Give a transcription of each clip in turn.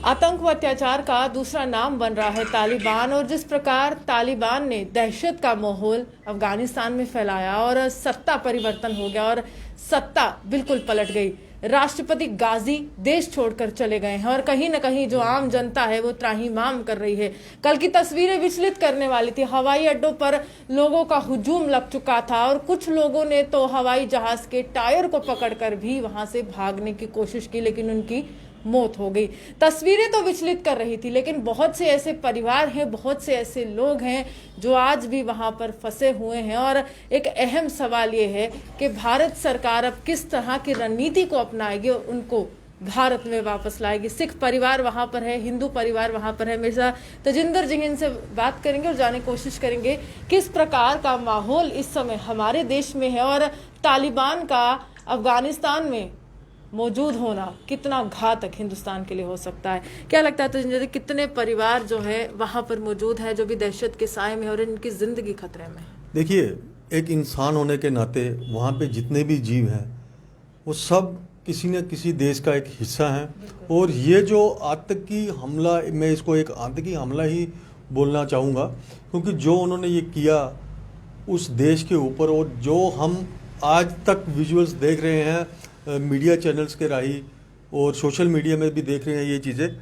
आतंक व अत्याचार का दूसरा नाम बन रहा है तालिबान। और जिस प्रकार तालिबान ने दहशत का माहौल अफगानिस्तान में फैलाया और सत्ता परिवर्तन हो गया और सत्ता बिल्कुल पलट गई। राष्ट्रपति गाजी देश छोड़कर चले गए हैं और कहीं ना कहीं जो आम जनता है वो त्राहिमाम कर रही है। कल की तस्वीरें विचलित करने वाली थी। हवाई अड्डों पर लोगों का हुजूम लग चुका था और कुछ लोगों ने तो हवाई जहाज के टायर को पकड़कर भी वहां से भागने की कोशिश की, लेकिन उनकी मौत हो गई। तस्वीरें तो विचलित कर रही थी, लेकिन बहुत से ऐसे परिवार हैं, बहुत से ऐसे लोग हैं जो आज भी वहां पर फंसे हुए हैं। और एक अहम सवाल ये है कि भारत सरकार अब किस तरह की रणनीति को अपनाएगी और उनको भारत में वापस लाएगी। सिख परिवार वहां पर है, हिंदू परिवार वहां पर है। मेरे साथ तजिंदर जी इनसे बात करेंगे और जानने की कोशिश करेंगे किस प्रकार का माहौल इस समय हमारे देश में है और तालिबान का अफगानिस्तान में मौजूद होना कितना घातक हिंदुस्तान के लिए हो सकता है। क्या लगता है तजिंदर जी, कितने परिवार जो है वहां पर मौजूद है जो भी दहशत के साए में और इनकी जिंदगी खतरे में? देखिए, एक इंसान होने के नाते वहाँ पे जितने भी जीव हैं वो सब किसी न किसी देश का एक हिस्सा हैं। और ये जो आतंकी हमला, मैं इसको एक आतंकी हमला ही बोलना चाहूँगा, क्योंकि जो उन्होंने ये किया उस देश के ऊपर, और जो हम आज तक विजुअल्स देख रहे हैं मीडिया चैनल्स के राही और सोशल मीडिया में भी देख रहे हैं, ये चीज़ें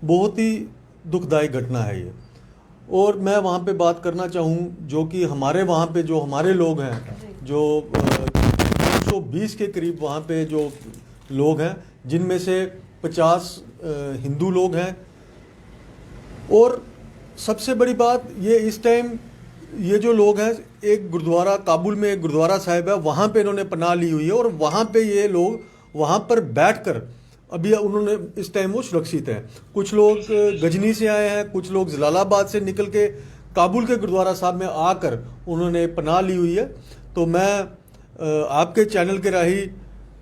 बहुत ही दुखदायी घटना है ये। और मैं वहाँ पे बात करना चाहूँ जो कि हमारे वहाँ पे जो हमारे लोग हैं, जो 120 के करीब वहाँ पे जो लोग हैं, जिनमें से 50 हिंदू लोग हैं। और सबसे बड़ी बात ये, इस टाइम ये जो लोग हैं, एक गुरुद्वारा काबुल में एक गुरुद्वारा साहिब है, वहाँ पे इन्होंने पनाह ली हुई है और वहाँ पे ये लोग वहाँ पर बैठकर अभी उन्होंने इस टाइम वो सुरक्षित हैं। कुछ लोग गजनी से आए हैं, कुछ लोग जलालाबाद से निकल के काबुल के गुरुद्वारा साहब में आकर उन्होंने पनाह ली हुई है। तो मैं आपके चैनल के राही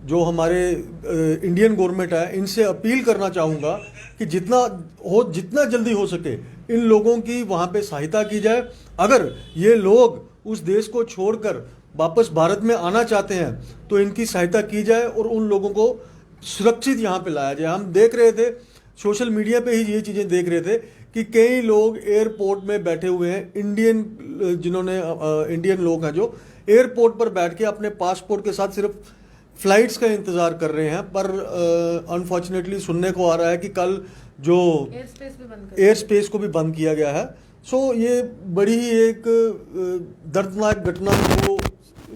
जो हमारे इंडियन गवर्नमेंट है, इनसे अपील करना चाहूँगा कि जितना जल्दी हो सके इन लोगों की वहाँ पे सहायता की जाए। अगर ये लोग उस देश को छोड़कर वापस भारत में आना चाहते हैं तो इनकी सहायता की जाए और उन लोगों को सुरक्षित यहाँ पे लाया जाए। हम देख रहे थे, सोशल मीडिया पे ही ये चीज़ें देख रहे थे कि कई लोग एयरपोर्ट में बैठे हुए हैं, इंडियन लोग हैं जो एयरपोर्ट पर बैठ के अपने पासपोर्ट के साथ सिर्फ फ्लाइट्स का इंतज़ार कर रहे हैं। पर अनफॉर्चुनेटली सुनने को आ रहा है कि कल जो एयर स्पेस को भी बंद किया गया है। सो ये बड़ी ही एक दर्दनाक घटना को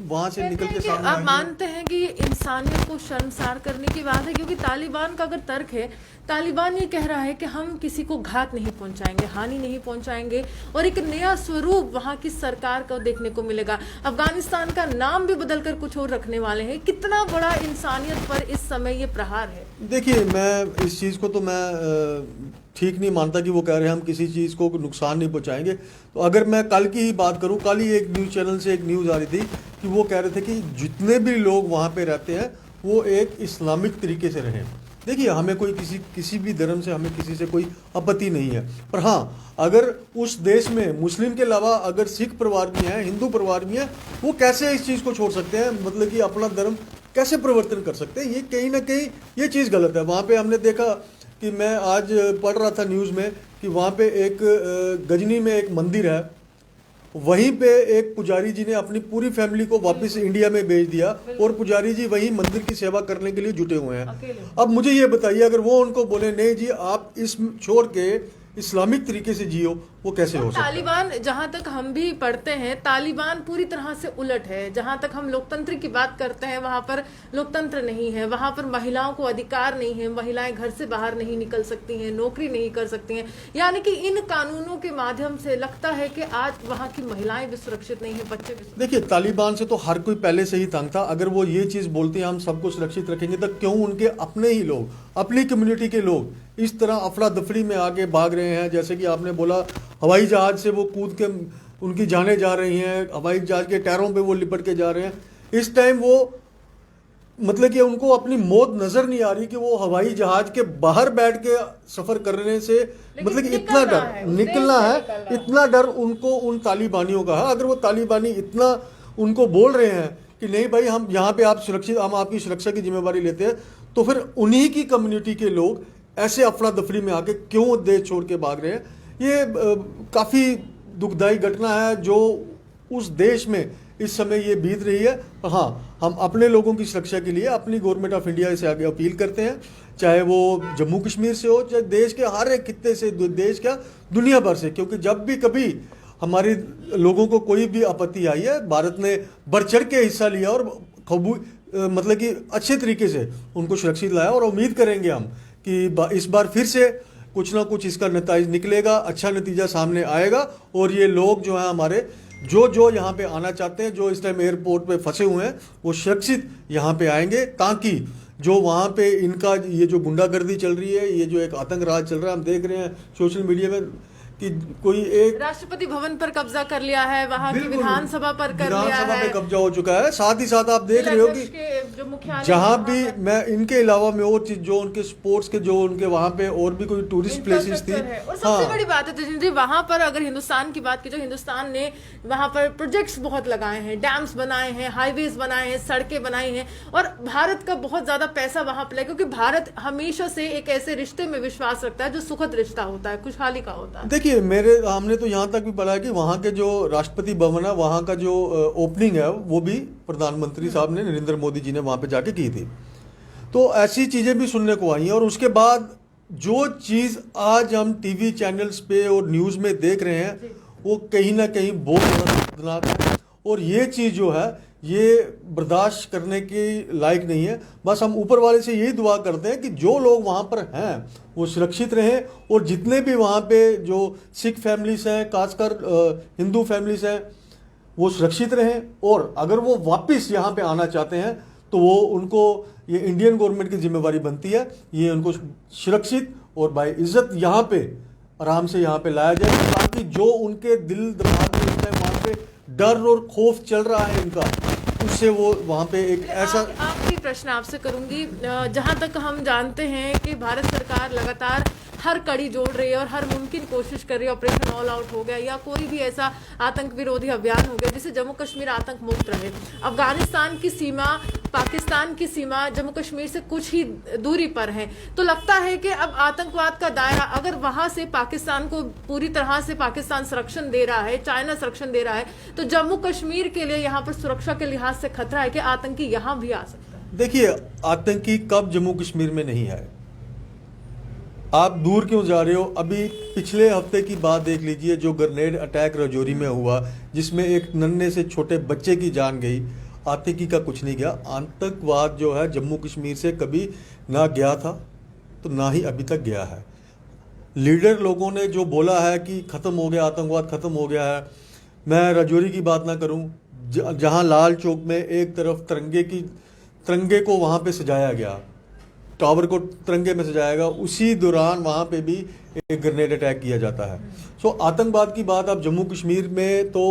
वहाँ से निकल के सामने आप मानते हैं कि ये इंसानियत को शर्मसार करने की बात है? क्योंकि तालिबान का अगर तर्क है, तालिबान ये कह रहा है कि हम किसी को घात नहीं पहुंचाएंगे, हानि नहीं पहुंचाएंगे और एक नया स्वरूप वहां की सरकार को देखने को मिलेगा। अफगानिस्तान का नाम भी बदलकर कुछ और रखने वाले हैं। कितना बड़ा इंसानियत पर इस समय ये प्रहार है? देखिए, मैं इस चीज़ को तो मैं ठीक नहीं मानता कि वो कह रहे हैं हम किसी चीज़ को नुकसान नहीं पहुंचाएंगे। तो अगर मैं कल की ही बात करूं, कल ही एक न्यूज़ चैनल से एक न्यूज़ आ रही थी कि वो कह रहे थे कि जितने भी लोग वहाँ पे रहते हैं वो एक इस्लामिक तरीके से रहें। देखिए, हमें कोई किसी भी धर्म से हमें किसी से कोई आपत्ति नहीं है, पर हाँ, अगर उस देश में मुस्लिम के अलावा अगर सिख परिवार भी हैं, हिंदू परिवार भी हैं, वो कैसे इस चीज़ को छोड़ सकते हैं? मतलब कि अपना धर्म कैसे परिवर्तन कर सकते हैं? ये कहीं ना कहीं ये चीज़ गलत है। वहाँ पे हमने देखा कि मैं आज पढ़ रहा था न्यूज़ में कि वहाँ पे एक गजनी में एक मंदिर है, वहीं पे एक पुजारी जी ने अपनी पूरी फैमिली को वापस इंडिया में भेज दिया और पुजारी जी वहीं मंदिर की सेवा करने के लिए जुटे हुए हैं। अब मुझे ये बताइए, अगर वो उनको बोले नहीं जी आप इस छोड़ के इस्लामिक तरीके से जियो, वो कैसे हो सकता है? तालिबान, जहां तक हम भी पढ़ते हैं, तालिबान पूरी तरह से उलट है। जहां तक हम लोकतंत्र की बात करते हैं वहां पर लोकतंत्र नहीं है, वहां पर महिलाओं को अधिकार नहीं है, महिलाएं घर से बाहर नहीं निकल सकती हैं, नौकरी नहीं कर सकती हैं। यानी कि इन कानूनों के माध्यम से लगता है कि आज वहां की महिलाएं भी सुरक्षित नहीं है, बच्चे भी। देखिए, तालिबान से तो हर कोई पहले से ही तंग था। अगर वो ये चीज़ बोलते हैं हम सबको सुरक्षित रखेंगे, तो क्यों उनके अपने ही लोग, अपनी कम्युनिटी के लोग इस तरह अफरा दफरी में आगे भाग रहे हैं? जैसे कि आपने बोला, हवाई जहाज से वो कूद के उनकी जानें जा रही हैं, हवाई जहाज के टायरों पे वो लिपट के जा रहे हैं। इस टाइम वो मतलब कि उनको अपनी मौत नजर नहीं आ रही कि वो हवाई जहाज के बाहर बैठ के सफर करने से मतलब कि इतना डर निकलना है, इतना डर उनको उन तालिबानियों का है। अगर वो तालिबानी इतना उनको बोल रहे हैं कि नहीं भाई हम यहाँ पे आप सुरक्षित, हम आपकी सुरक्षा की जिम्मेवारी लेते हैं, तो फिर उन्हीं की कम्युनिटी के लोग ऐसे अफरा तफरी में आके क्यों देश छोड़ के भाग रहे हैं, ये काफ़ी दुखदाई घटना है जो उस देश में इस समय ये बीत रही है। हाँ, हम अपने लोगों की सुरक्षा के लिए अपनी गवर्नमेंट ऑफ इंडिया से आगे अपील करते हैं, चाहे वो जम्मू कश्मीर से हो, चाहे देश के हर एक खित्ते से, देश क्या दुनिया भर से, क्योंकि जब भी कभी हमारे लोगों को कोई भी आपत्ति आई है, भारत ने बढ़ चढ़ के हिस्सा लिया और मतलब कि अच्छे तरीके से उनको सुरक्षित लाया। और उम्मीद करेंगे हम कि इस बार फिर से कुछ ना कुछ इसका नतीजा निकलेगा, अच्छा नतीजा सामने आएगा और ये लोग जो हैं हमारे जो यहाँ पे आना चाहते हैं, जो इस टाइम एयरपोर्ट पे फंसे हुए हैं, वो सुरक्षित यहाँ पे आएंगे, ताकि जो वहाँ पे इनका ये जो गुंडागर्दी चल रही है, ये जो एक आतंक राज चल रहा है, हम देख रहे हैं सोशल मीडिया में कि कोई एक राष्ट्रपति भवन पर कब्जा कर लिया है, वहाँ की विधानसभा पर कर लिया है, विधानसभा पे कब्जा हो चुका है। साथ ही साथ आप देख रहे हो कि जो मुख्यालय जहाँ भी मैं इनके अलावा में और चीज जो उनके स्पोर्ट्स के जो उनके वहाँ पे और भी कोई टूरिस्ट प्लेसेस थी। और सबसे बड़ी बात है तेजिंदर जी, वहाँ पर अगर हिंदुस्तान की बात की, जो हिंदुस्तान ने वहाँ पर प्रोजेक्ट्स बहुत लगाए हैं, डैम्स बनाए हैं, हाईवेज बनाए हैं, सड़कें बनाई हैं, और भारत का बहुत ज्यादा पैसा वहाँ पर लगा, क्योंकि भारत हमेशा से एक ऐसे रिश्ते में विश्वास रखता है जो सुखद रिश्ता होता है, खुशहाली का होता है। देखिए हमने तो यहाँ तक भी पढ़ा है कि वहाँ के जो राष्ट्रपति भवन है, वहाँ का जो ओपनिंग है, वो भी प्रधानमंत्री साहब ने, नरेंद्र मोदी जी ने वहाँ पे जाके की थी। तो ऐसी चीजें भी सुनने को आई हैं। और उसके बाद जो चीज आज हम टीवी चैनल्स पे और न्यूज में देख रहे हैं, वो कहीं ना कहीं बहुत बड़ा खतरनाक है। और ये चीज जो है ये बर्दाश्त करने की लायक नहीं है। बस हम ऊपर वाले से यही दुआ करते हैं कि जो लोग वहाँ पर हैं वो सुरक्षित रहें, और जितने भी वहाँ पे जो सिख फैमिलीज हैं, खासकर हिंदू फैमिलीज हैं, वो सुरक्षित रहें। और अगर वो वापस यहाँ पे आना चाहते हैं तो वो उनको, ये इंडियन गवर्नमेंट की जिम्मेवारी बनती है, ये उनको सुरक्षित और बाय इज्जत यहाँ पे आराम से यहाँ पे लाया जाए, ताकि जो उनके दिल दिमाग में इस टाइम वहाँ पे डर और खौफ चल रहा है इनका, उससे वो वहाँ पे एक ऐसा। आखिरी प्रश्न आपसे करूंगी, जहां तक हम जानते हैं कि भारत सरकार लगातार हर कड़ी जोड़ रही है और हर मुमकिन कोशिश कर रही है, ऑपरेशन ऑल आउट हो गया या कोई भी ऐसा आतंक विरोधी अभियान हो गया जिससे जम्मू कश्मीर आतंक मुक्त रहे। अफगानिस्तान की सीमा, पाकिस्तान की सीमा जम्मू कश्मीर से कुछ ही दूरी पर है, तो लगता है कि अब आतंकवाद का दायरा अगर वहां से पाकिस्तान को पूरी तरह से पाकिस्तान संरक्षण दे रहा है, चाइना संरक्षण दे रहा है, तो जम्मू कश्मीर के लिए यहाँ पर सुरक्षा के लिहाज से खतरा है कि आतंकी यहाँ भी आ सकता है। देखिए, आतंकी कब जम्मू कश्मीर में नहीं है, आप दूर क्यों जा रहे हो। अभी पिछले हफ्ते की बात देख लीजिए, जो ग्रेनेड अटैक राजौरी में हुआ, जिसमें एक नन्हे से छोटे बच्चे की जान गई, आतंकी का कुछ नहीं गया। आतंकवाद जो है जम्मू कश्मीर से कभी ना गया था, तो ना ही अभी तक गया है। लीडर लोगों ने जो बोला है कि ख़त्म हो गया आतंकवाद, ख़त्म हो गया है, मैं राजौरी की बात ना करूं, जहां लाल चौक में एक तरफ तिरंगे को वहां पे सजाया गया, टावर को तिरंगे में सजाया गया, उसी दौरान वहां पे भी एक ग्रेनेड अटैक किया जाता है। सो आतंकवाद की बात आप जम्मू कश्मीर में तो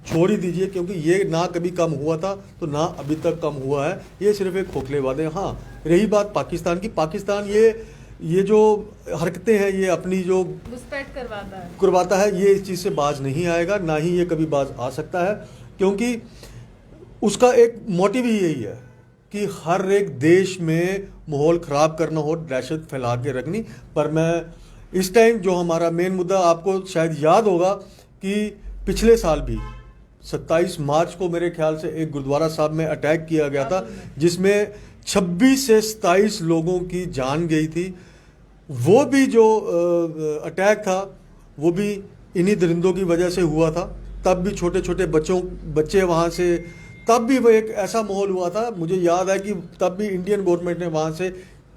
छोड़ ही दीजिए, क्योंकि ये ना कभी कम हुआ था तो ना अभी तक कम हुआ है, ये सिर्फ एक खोखले वादे। हाँ, रही बात पाकिस्तान की, पाकिस्तान ये जो हरकतें हैं, ये अपनी जो घुसपैठ करवाता है, ये इस चीज़ से बाज नहीं आएगा, ना ही ये कभी बाज आ सकता है, क्योंकि उसका एक मोटिव ही यही है कि हर एक देश में माहौल ख़राब करना हो, दहशत फैला के रखनी। पर मैं इस टाइम जो हमारा मेन मुद्दा, आपको शायद याद होगा कि पिछले साल भी 27 मार्च को मेरे ख्याल से एक गुरुद्वारा साहब में अटैक किया गया था, जिसमें 26 से 27 लोगों की जान गई थी। वो भी जो अटैक था वो भी इन्हीं दरिंदों की वजह से हुआ था। तब भी छोटे छोटे बच्चे वहाँ से, तब भी वो एक ऐसा माहौल हुआ था। मुझे याद है कि तब भी इंडियन गवर्नमेंट ने वहाँ से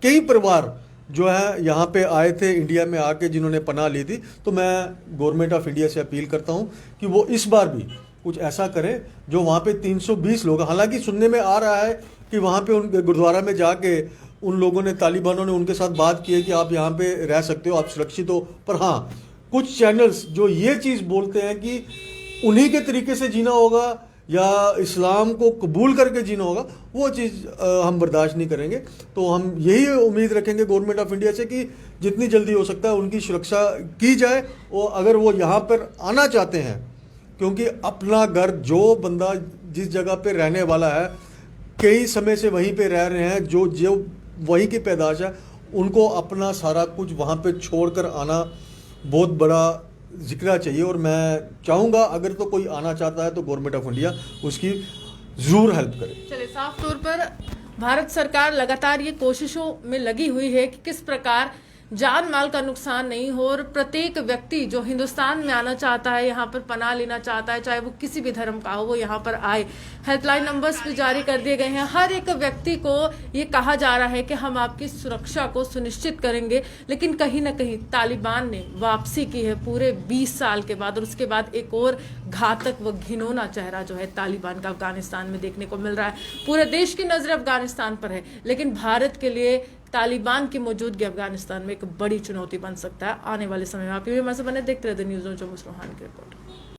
कई परिवार जो है यहाँ पे आए थे इंडिया में आके, जिन्होंने पनाह ली थी। तो मैं गवर्नमेंट ऑफ इंडिया से अपील करता हूँ कि वो इस बार भी कुछ ऐसा करें जो वहाँ पे 320 लोग, हालांकि सुनने में आ रहा है कि वहाँ पे उन गुरुद्वारा में जाके उन लोगों ने, तालिबानों ने उनके साथ बात की है कि आप यहाँ पे रह सकते हो, आप सुरक्षित हो। पर हाँ, कुछ चैनल्स जो ये चीज़ बोलते हैं कि उन्हीं के तरीके से जीना होगा या इस्लाम को कबूल करके जीना होगा, वो चीज़ हम बर्दाश्त नहीं करेंगे। तो हम यही उम्मीद रखेंगे गवर्नमेंट ऑफ इंडिया से कि जितनी जल्दी हो सकता है उनकी सुरक्षा की जाए। और अगर वो यहाँ पर आना चाहते हैं, क्योंकि अपना घर, जो बंदा जिस जगह पे रहने वाला है, कई समय से वहीं पे रह रहे हैं, जो वहीं की पैदाश है, उनको अपना सारा कुछ वहाँ पे छोड़कर आना बहुत बड़ा जिक्र चाहिए। और मैं चाहूँगा अगर तो कोई आना चाहता है तो गवर्नमेंट ऑफ इंडिया उसकी ज़रूर हेल्प करे। चलिए, साफ तौर पर भारत सरकार लगातार ये कोशिशों में लगी हुई है कि किस प्रकार जान माल का नुकसान नहीं हो और प्रत्येक व्यक्ति जो हिंदुस्तान में आना चाहता है, यहाँ पर पनाह लेना चाहता है, चाहे वो किसी भी धर्म का हो, वो यहाँ पर आए। हेल्पलाइन नंबर्स भी जारी कर दिए गए हैं। हर एक व्यक्ति को ये कहा जा रहा है कि हम आपकी सुरक्षा को सुनिश्चित करेंगे। लेकिन कहीं ना कहीं तालिबान ने वापसी की है पूरे 20 साल के बाद, और उसके बाद एक और घातक व घिनौना चेहरा जो है तालिबान का अफगानिस्तान में देखने को मिल रहा है। पूरे देश की नजर अफगानिस्तान पर है, लेकिन भारत के लिए तालिबान की मौजूदगी अफगानिस्तान में एक बड़ी चुनौती बन सकता है आने वाले समय में। आप भी हमारे से बने देखते रहते न्यूज़ जो मुसलमान की रिपोर्ट।